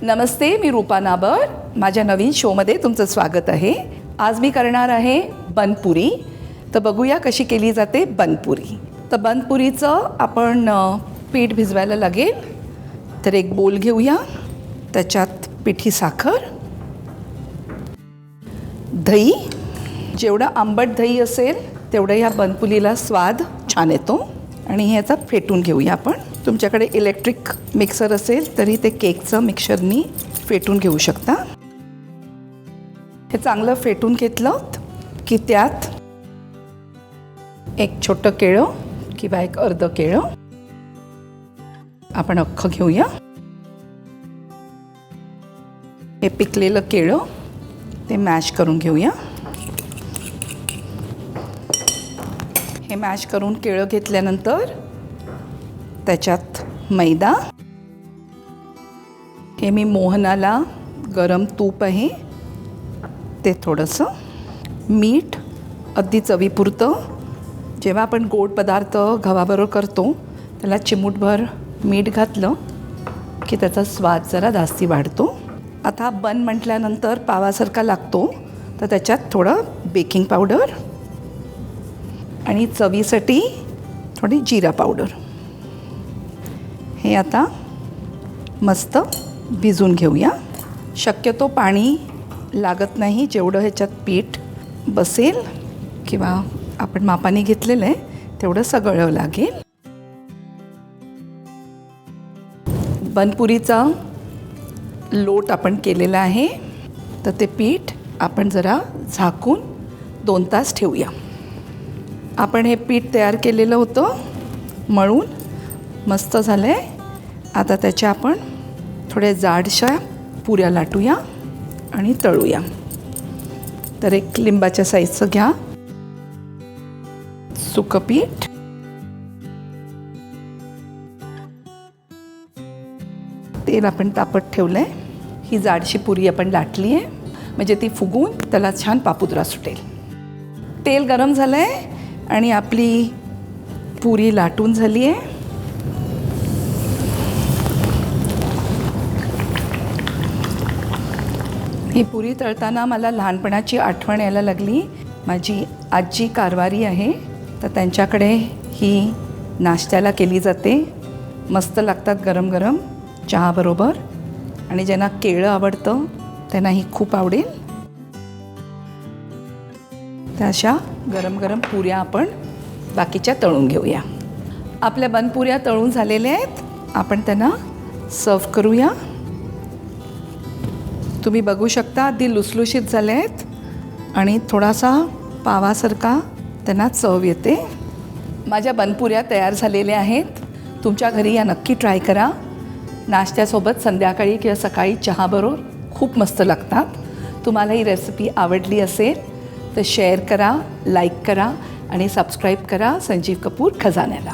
नमस्ते, मी रूपा नाबर. माझ्या नवीन शोमध्ये तुमचं स्वागत आहे. आज मी करणार आहे बनपुरी. तर बघूया कशी केली जाते बनपुरी. तर बनपुरीचं आपण पीठ भिजवायला लागेल. तर एक बोल घेऊया, त्याच्यात पिठी साखर, दही. जेवढं आंबट दही असेल तेवढं या बनपुरीला स्वाद छान येतो. आणि हे आता फेटून घेऊया आपण. तुमच्याकडे इलेक्ट्रिक मिक्सर असेल तरी ते केकचं मिक्सरनी फेटून घेऊ शकता. हे चांगलं फेटून घेतलं की त्यात एक छोटं केळं किंवा एक अर्ध केळं आपण अख्खं घेऊया. हे पिकलेलं केळं ते मॅश करून घेऊया. हे मॅश करून केळं घेतल्यानंतर त्याच्यात मैदा, हे मी मोहनाला गरम तूप आहे ते थोडंसं, मीठ अगदी चवीपुरतं. जेव्हा आपण गोड पदार्थ गव्हाबरोबर करतो त्याला चिमूटभर मीठ घातलं की त्याचा स्वाद जरा जास्ती वाढतो. आता बन म्हटल्यानंतर पावासारखा लागतो, तर त्याच्यात थोडं बेकिंग पावडर आणि चवीसाठी थोडी जिरा पावडर. हे आता मस्त भिजून घेऊया. शक्यतो पाणी लागत नाही. जेवढं ह्याच्यात पीठ बसेल किंवा आपण मापाने घेतलेलं आहे तेवढं सगळं लागेल. बनपुरीचा लोट आपण केलेला आहे, तर ते पीठ आपण जरा झाकून 2 तास ठेवूया. आपण हे पीठ तयार केलेलं होतं मळून, मस्त झालं आहे. आता त्याच्या आपण थोड्या जाडशा पुऱ्या लाटूया आणि तळूया. तर एक लिंबाच्या साईजचं घ्या सुकं पीठ. तेल आपण तापत ठेवलं आहे. ही जाडशी पुरी आपण लाटली आहे, म्हणजे ती फुगून त्याला छान पापुद्रा सुटेल. तेल गरम झालं आहे आणि आपली पुरी लाटून झाली आहे. ही पुरी तळताना मला लहानपणाची आठवण यायला लागली. माझी आजी कारवारी आहे, तर त्यांच्याकडे ही नाश्त्याला केली जाते. मस्त लागतात गरम गरम चहाबरोबर. आणि ज्यांना केळं आवडतं त्यांना ही खूप आवडेल. त्या अशा गरम गरम पुऱ्या आपण बाकीच्या तळून घेऊया. आपल्या बनपुऱ्या तळून झालेल्या आहेत. आपण त्यांना सर्व करूया. तुम्ही बघू शकता अगदी लुसलुशीत झाले आहेत आणि थोडासा पावासारखा त्यांना चव येते. माझ्या बनपुऱ्या तयार झालेल्या आहेत. तुमच्या घरी या नक्की ट्राय करा. नाश्त्यासोबत संध्याकाळी किंवा सकाळी चहाबरोबर खूप मस्त लागतात. तुम्हाला ही रेसिपी आवडली असेल तर शेअर करा, लाईक करा आणि सबस्क्राईब करा संजीव कपूर खजान्याला.